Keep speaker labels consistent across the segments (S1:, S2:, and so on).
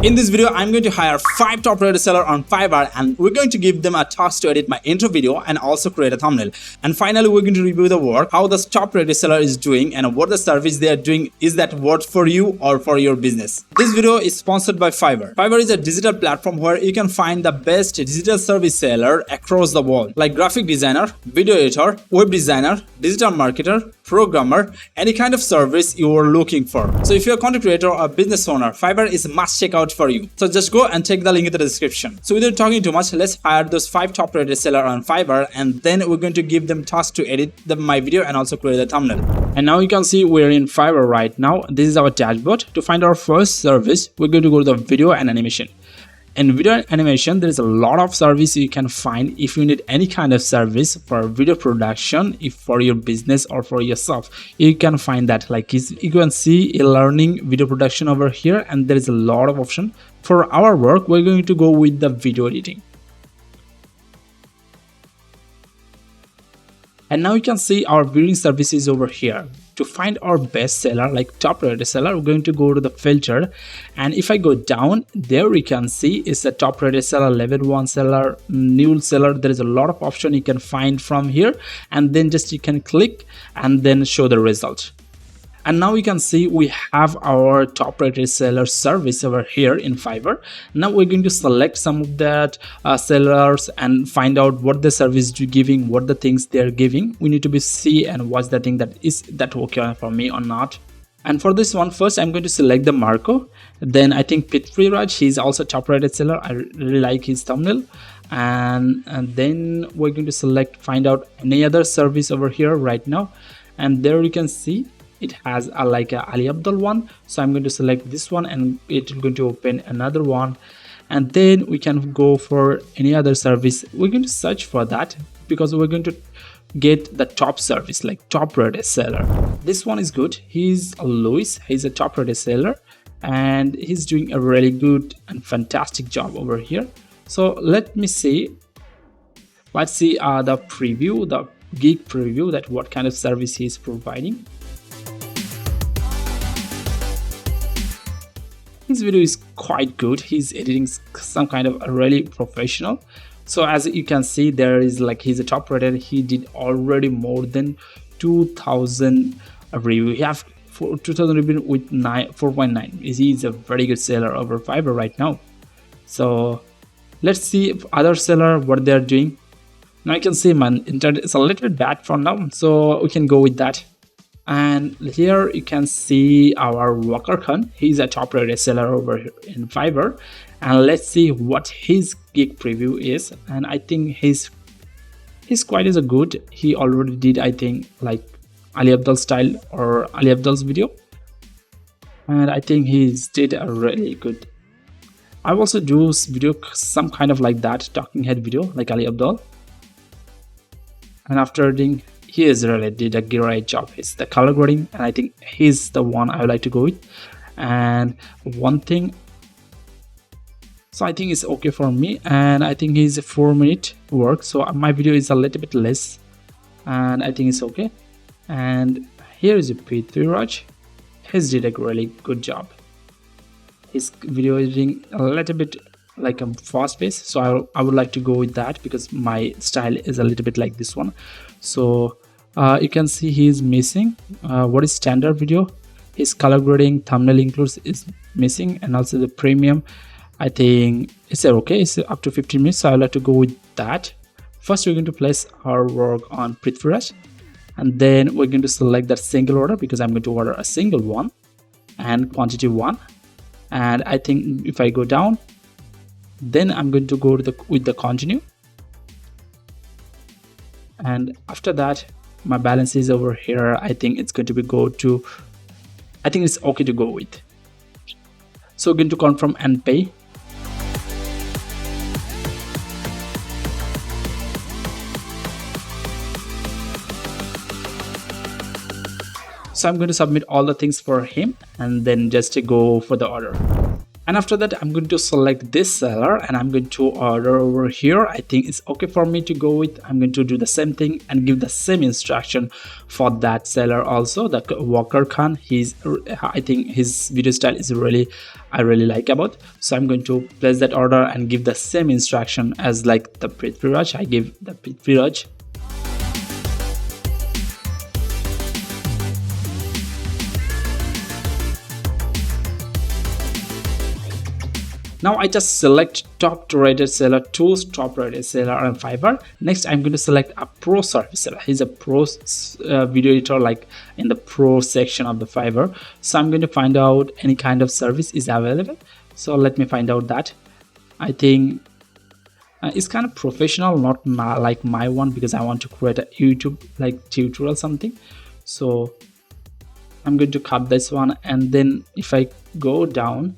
S1: In this video, I'm going to hire 5 top rated sellers on Fiverr and we're going to give them a task to edit my intro video and also create a thumbnail. And finally, we're going to review the work, how the top rated seller is doing and what the service they are doing. Is that worth for you or for your business? This video is sponsored by Fiverr. Fiverr is a digital platform where you can find the best digital service seller across the world, like graphic designer, video editor, web designer, digital marketer, programmer, any kind of service you are looking for. So if you're a content creator or a business owner, Fiverr is a must check out for you. So just go and check the link in the description. So without talking too much, let's hire those 5 top rated sellers on Fiverr and then we're going to give them tasks to edit my video and also create the thumbnail. And now you can see we're in Fiverr right now. This is our dashboard. To find our first service, we're going to go to the video and animation. In video and animation, there is a lot of service you can find if you need any kind of service for video production, if for your business or for yourself. You can find that, like you can see a learning video production over here, and there is a lot of option. For our work, we're going to go with the video editing. And now you can see our viewing services over here. To find our best seller, like top rated seller, we're going to go to the filter, and if I go down there, we can see it's a top rated seller, level 1 seller, new seller. There is a lot of option you can find from here, and then just you can click and then show the result. And now you can see we have our top rated seller service over here in Fiverr. Now we're going to select some of that sellers and find out what the service is giving, what the things they're giving. We need to be see and watch the thing that is that okay for me or not. And for this one, first I'm going to select the Marco. Then I think Prithviraj, he's also top rated seller. I really like his thumbnail. And then we're going to select, find out any other service over here right now. And there you can see it has like a Ali Abdul one, so I'm going to select this one and it's going to open another one, and then we can go for any other service. We're going to search for that because we're going to get the top service, like top rated seller. This one is good. He's Louis, he's a top rated seller and he's doing a really good and fantastic job over here. So let me see, let's see the preview, the gig preview, that what kind of service he's providing. His video is quite good. He's editing some kind of a really professional. So as you can see, there is like he's a top rated. He did already more than 2,000 review. He have 2,000 review with 4.9. He's a very good seller over Fiverr right now. So let's see if other seller what they're doing. Now you can see my internet is a little bit bad for now, so we can go with that. And here you can see our Wakar Khan. He's a top rated seller over here in Fiverr, and let's see what his gig preview is. And I think his quite is a good. He already did, I think, like Ali Abdul style or Ali Abdul's video, and I think he's did a really good. I also do video some kind of like that talking head video like Ali Abdul, and after doing, he is really did a great job. It's the color grading, and I think he's the one I would like to go with. And one thing, so I think it's okay for me, and I think he's a 4-minute work, so my video is a little bit less, and I think it's okay. And here is a Prithviraj. He's did a really good job. His video editing a little bit like a fast pace, so I would like to go with that because my style is a little bit like this one. So you can see he's missing what is standard video. His color grading, thumbnail includes is missing, and also the premium, I think it's okay. It's up to 15 minutes, so I'd like to go with that. First we're going to place our work on Prithviraj, and then we're going to select that single order because I'm going to order a single one and quantity 1. And I think if I go down, then I'm going to go to with the continue, and after that my balance is over here. I think it's going to be I think it's okay to go with. So we're going to confirm and pay. So I'm going to submit all the things for him and then just to go for the order. And after that, I'm going to select this seller and I'm going to order over here. I think it's okay for me to go with. I'm going to do the same thing and give the same instruction for that seller also, the Walker Khan. I think his video style is I really like about. So I'm going to place that order and give the same instruction as like the Prithviraj. I give the Prithviraj. Now I just select top rated seller, tools, top rated seller on Fiverr. Next, I'm going to select a pro service seller. He's a pro video editor, like in the pro section of the Fiverr. So I'm going to find out any kind of service is available. So let me find out that. I think it's kind of professional, not like my one, because I want to create a YouTube like tutorial something. So I'm going to cut this one, and then if I go down,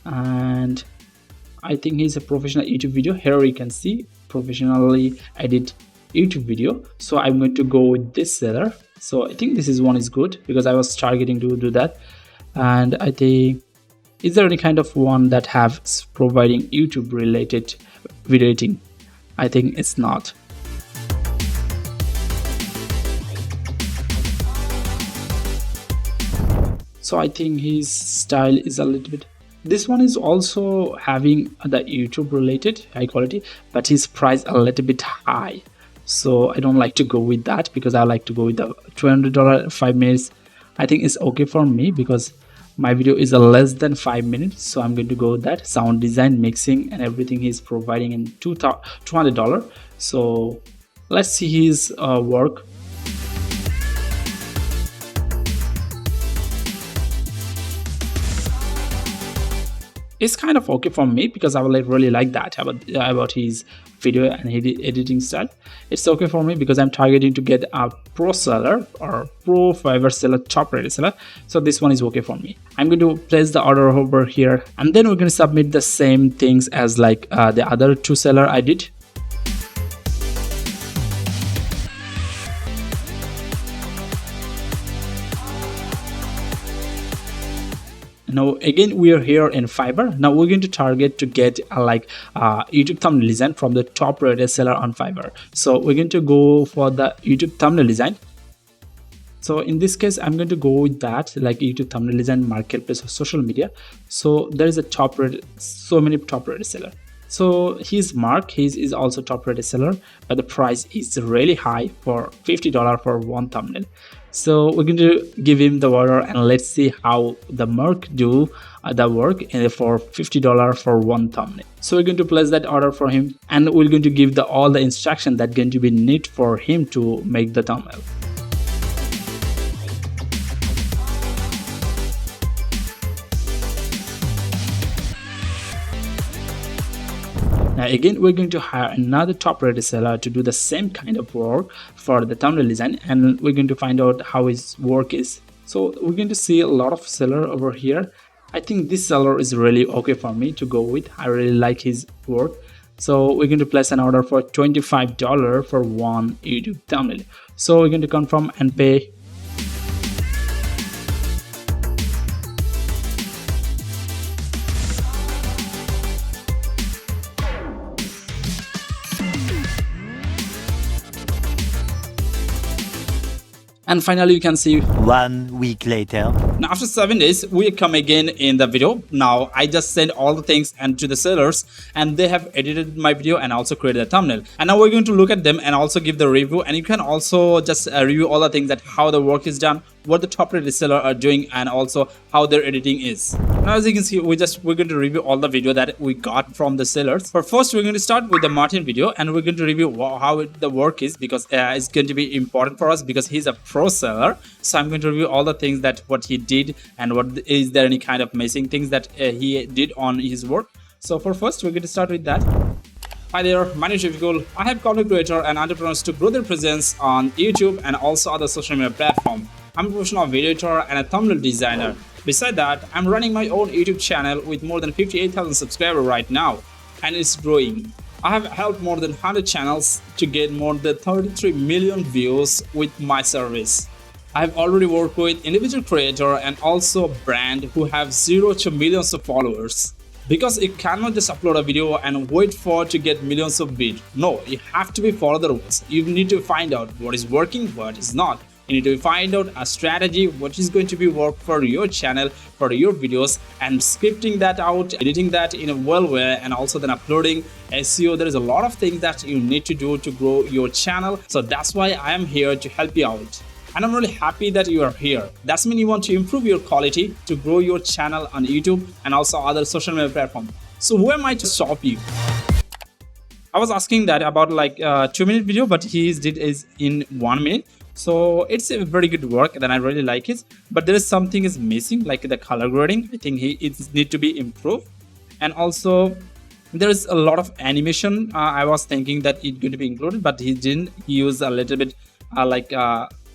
S1: and I think he's a professional YouTube video. Here you can see professionally edit YouTube video. So I'm going to go with this seller. So I think this one is good because I was targeting to do that. And I think, is there any kind of one that have providing YouTube related video editing? I think it's not. So I think his style is a little bit. This one is also having the YouTube related high quality, but his price a little bit high. So I don't like to go with that because I like to go with the $200 5 minutes. I think it's okay for me because my video is a less than 5 minutes. So I'm going to go with that. Sound design, mixing, and everything he's providing in $200. So let's see his work. It's kind of okay for me because I would really like that about his video and his editing style. It's okay for me because I'm targeting to get a pro seller or pro Fiverr seller, top rated seller. So this one is okay for me. I'm going to place the order over here, and then we're going to submit the same things as like the other two seller I did. Now again we are here in Fiverr. Now we're going to target to get YouTube thumbnail design from the top rated seller on Fiverr. So we're going to go for the YouTube thumbnail design. So in this case, I'm going to go with that, like YouTube thumbnail design, marketplace, or social media. So there is a top rated, so many top rated seller. So his is also top rated seller, but the price is really high for $50 for one thumbnail. So we're going to give him the order and let's see how the Mark do the work for $50 for one thumbnail. So we're going to place that order for him, and we're going to give all the instruction that going to be need for him to make the thumbnail. Now again, we're going to hire another top rated seller to do the same kind of work for the thumbnail design, and we're going to find out how his work is. So we're going to see a lot of seller over here. I think this seller is really okay for me to go with. I really like his work. So we're going to place an order for $25 for one YouTube thumbnail. So we're going to confirm and pay. And finally, you can see
S2: 1 week later.
S1: Now after 7 days, we come again in the video. Now I just sent all the things and to the sellers, and they have edited my video and also created a thumbnail. And now we're going to look at them and also give the review. And you can also just review all the things, that how the work is done, what the top rated seller are doing, and also how their editing is. Now as you can see, we're going to review all the video that we got from the sellers. But first, we're going to start with the Martin video, and we're going to review how the work is, because it's going to be important for us because he's a pro seller. So I'm going to review all the things that what he did, and what is there any kind of missing things that he did on his work. So for first, we're going to start with that. Hi there, my name is Sofikul. I help content creators and entrepreneurs to grow their presence on YouTube and also other social media platforms. I'm a professional video editor and a thumbnail designer. Besides that, I'm running my own YouTube channel with more than 58,000 subscribers right now, and it's growing. I have helped more than 100 channels to get more than 33 million views with my service. I've already worked with individual creator and also brand who have zero to millions of followers. Because you cannot just upload a video and wait for to get millions of views. No, you have to be follow the rules. You need to find out what is working, what is not. You need to find out a strategy which is going to be work for your channel, for your videos, and scripting that out, editing that in a well way, and also then uploading SEO. There is a lot of things that you need to do to grow your channel. So that's why I am here to help you out. And I'm really happy that you are here. That's mean you want to improve your quality to grow your channel on YouTube and also other social media platforms. So who am I to stop you? I was asking that about like a 2-minute video, but he did is in 1 minute. So it's a very good work and I really like it. But there is something is missing, like the color grading. I think it need to be improved. And also there is a lot of animation. I was thinking that it's going to be included, but he didn't. He used a little bit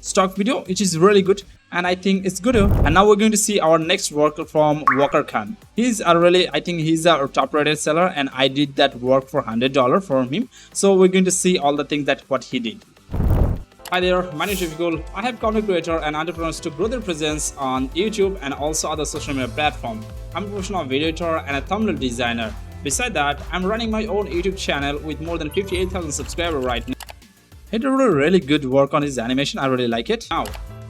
S1: stock video, which is really good, and I think it's good. And now we're going to see our next work from Walker Khan. He's a really, I think he's a top rated seller, and I did that work for $100 for him. So we're going to see all the things that what he did. Hi there, my name is Sofikul. I have content creator and entrepreneurs to grow their presence on YouTube and also other social media platforms. I'm a professional video editor and a thumbnail designer. Besides that, I'm running my own YouTube channel with more than 58,000 subscribers right now. He did really good work on his animation. I really like it now,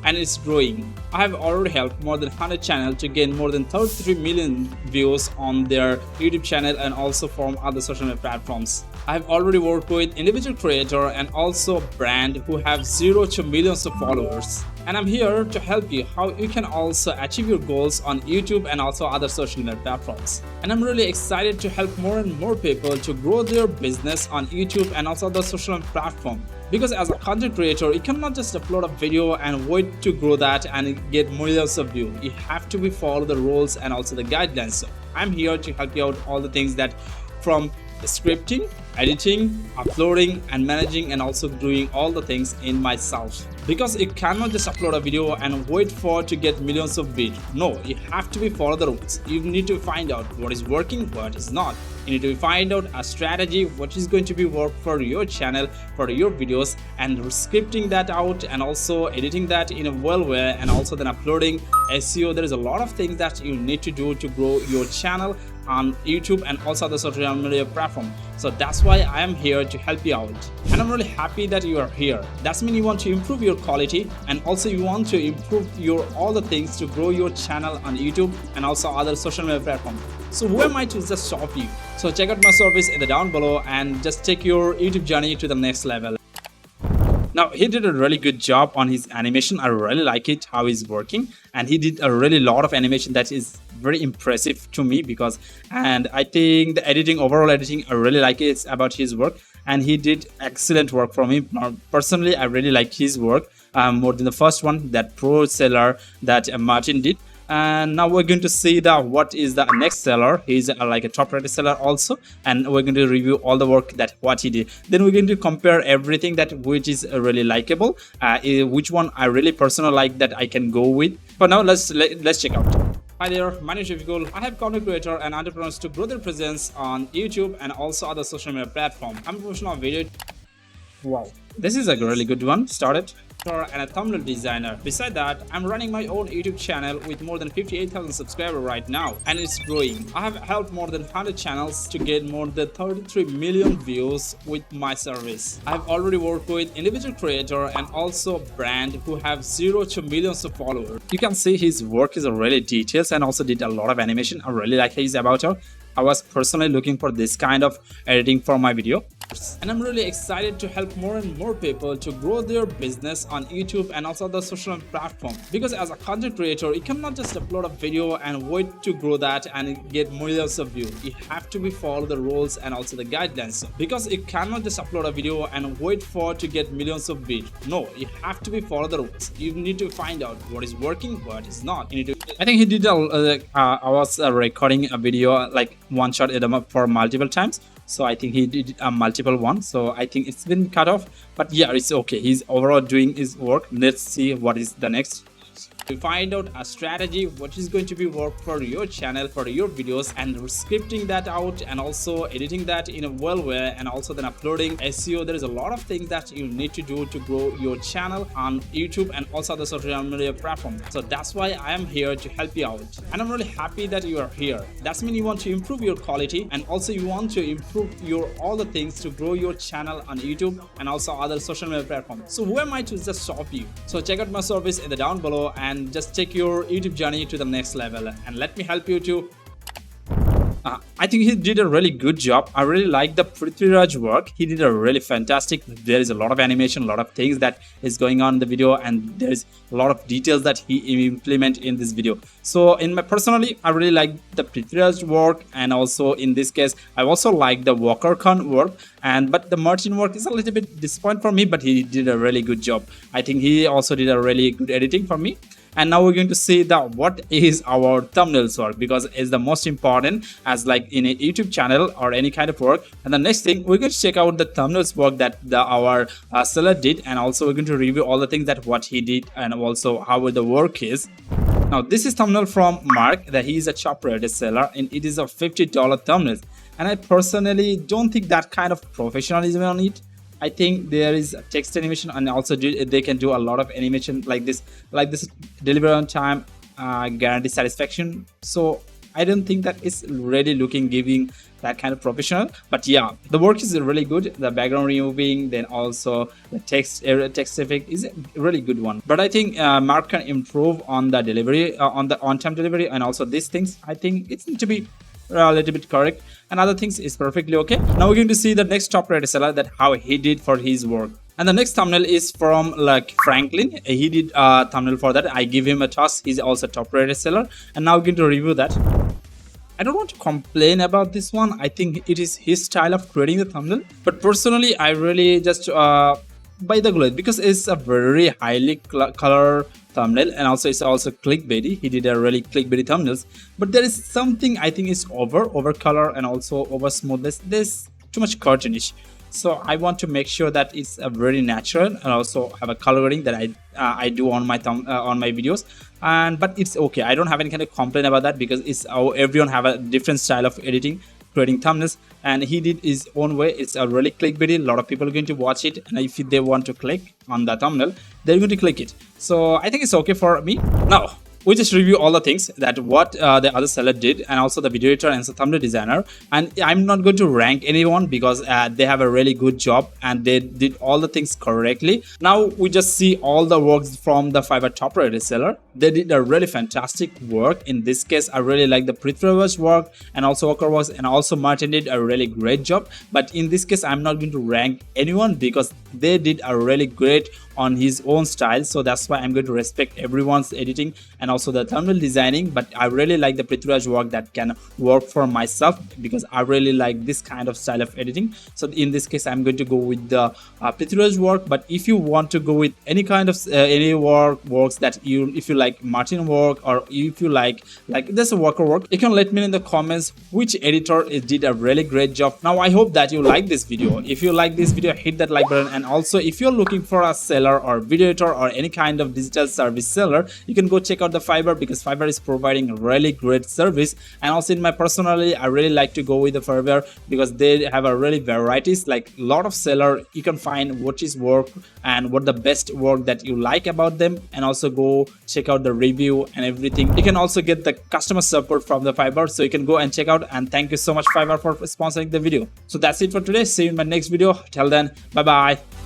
S1: and it's growing. I have already helped more than 100 channels to gain more than 33 million views on their YouTube channel and also from other social media platforms. I have already worked with individual creator and also brand who have zero to millions of followers. And I'm here to help you how you can also achieve your goals on YouTube and also other social media platforms. And I'm really excited to help more and more people to grow their business on YouTube and also other social media platforms. Because as a content creator, you cannot just upload a video and wait to grow that and get millions of views. You have to be follow the rules and also the guidelines. So I'm here to help you out all the things that from scripting, editing, uploading and managing, and also doing all the things in myself. Because you cannot just upload a video and wait for to get millions of views. No, you have to be follow the rules. You need to find out what is working, what is not. You need to find out a strategy which is going to be work for your channel, for your videos, and scripting that out and also editing that in a well way, and also then uploading SEO. There is a lot of things that you need to do to grow your channel on YouTube and also the social media platform. So that's why I am here to help you out, and I'm really happy that you are here. That's mean you want to improve your quality and also you want to improve your all the things to grow your channel on YouTube and also other social media platforms. So who am I to just stop you? So check out my service in the down below and just take your YouTube journey to the next level. Now he did a really good job on his animation. I really like it how he's working, and he did a really lot of animation that is very impressive to me. Because and I think the editing, overall editing, I really like it. It's about his work, and he did excellent work from him. Personally, I really like his work more than the first one, that pro seller that Martin did. And now we're going to see the what is the next seller. He's like a top rated seller also, and we're going to review all the work that what he did. Then we're going to compare everything that which is really likable, which one I really personally like that I can go with. But now let's check out. Hi there, my name is Sofikul. I have content creator and entrepreneurs to grow their presence on YouTube and also other social media platforms. I'm a professional video. Wow, this is a really good one. Started. And a thumbnail designer. Besides that, I'm running my own YouTube channel with more than 58,000 subscribers right now, and it's growing. I have helped more than 100 channels to get more than 33 million views with my service. I've already worked with individual creator and also brand who have zero to millions of followers. You can see his work is really detailed and also did a lot of animation. I really like his about her. I was personally looking for this kind of editing for my video, and I'm really excited to help more and more people to grow their business on YouTube and also the social platform. Because as a content creator, you cannot just upload a video and wait to grow that and get millions of views. You have to be follow the rules and also the guidelines. Because you cannot just upload a video and wait for to get millions of views. No, you have to be follow the rules. You need to find out what is working, what is not. You need to. I think he did. I was recording a video like one shot for multiple times. So I think he did a multiple one. So I think it's been cut off. But yeah, it's okay. He's overall doing his work. Let's see what is the next. to find out a strategy what is going to be work for your channel, for your videos, and scripting that out and also editing that in a well way, and also then uploading SEO. There is a lot of things that you need to do to grow your channel on YouTube and also the social media platform. So that's why I am here to help you out, and I'm really happy that you are here. That's mean you want to improve your quality, and also you want to improve your all the things to grow your channel on YouTube and also other social media platforms. So who am I to just stop you? So check out my service in the down below and just take your YouTube journey to the next level, and let me help you to I think he did a really good job. I really like the Prithviraj work. He did a really fantastic. There is a lot of animation, a lot of things that is going on in the video, and there is a lot of details that he implement in this video. So in my personally, I really like the Prithviraj work, and also in this case, I also like the Walker Khan work. But the Martin work is a little bit disappointing for me, but he did a really good job. I think he also did a really good editing for me. And now we're going to see that what is our thumbnails work, because it's the most important as like in a YouTube channel or any kind of work. And the next thing, we're going to check out the thumbnails work that our seller did, and also we're going to review all the things that what he did and also how the work is. Now this is thumbnail from Mark, that he is a top rated seller, and it is a $50 thumbnail. And I personally don't think that kind of professionalism on it. I think there is text animation, and also they can do a lot of animation like this deliver on time, guarantee satisfaction. So I don't think that it's really looking giving that kind of professional. But yeah, the work is really good. The background removing, then also the text effect is a really good one. But I think Mark can improve on the delivery, on the on-time delivery, and also these things. I think it's need to be a little bit correct, and other things is perfectly okay. Now we're going to see the next top rated seller, that how he did for his work. And the next thumbnail is from like Franklin. He did a thumbnail for that. I give him a toss. He's also top rated seller, and now we're going to review that. I don't want to complain about this one. I think it is his style of creating the thumbnail, but personally I really just buy the glue because it's a very highly color thumbnail, and also it's also clickbaity. He did a really clickbaity thumbnails, but there is something I think is over color and also over smoothness. There's too much cartoonish, so I want to make sure that it's a very natural, and also have a color grading that I do on my on my videos. But it's okay. I don't have any kind of complaint about that, because it's everyone have a different style of editing, creating thumbnails, and he did his own way. It's a really clickbaity. A lot of people are going to watch it, and if they want to click on the thumbnail, they're going to click it. So I think it's okay for me. Now we just review all the things that what the other seller did, and also the video editor and the thumbnail designer. And I'm not going to rank anyone, because they have a really good job and they did all the things correctly. Now we just see all the works from the Fiverr top rated seller. They did a really fantastic work. In this case, I really like the Prithviraj work, and also Walker works, and also Martin did a really great job. But in this case, I'm not going to rank anyone, because they did a really great on his own style. So that's why I'm going to respect everyone's editing and also the thumbnail designing. But I really like the Prithviraj work that can work for myself, because I really like this kind of style of editing. So in this case, I'm going to go with the Prithviraj work. But if you want to go with any kind of any works that if you like Martin work, or if you like this Walker work, you can let me know in the comments which editor did a really great job. Now I hope that you like this video. If you like this video, hit that like button, and also if you're looking for a seller or video editor or any kind of digital service seller, you can go check out the Fiverr, because Fiverr is providing a really great service. And also in my personally, I really like to go with the Fiverr, because they have a really varieties, like a lot of seller. You can find what is work and what the best work that you like about them, and also go check out the review and everything. You can also get the customer support from the Fiverr, so you can go and check out. And thank you so much Fiverr for sponsoring the video. So that's it for today. See you in my next video. Till then, bye bye.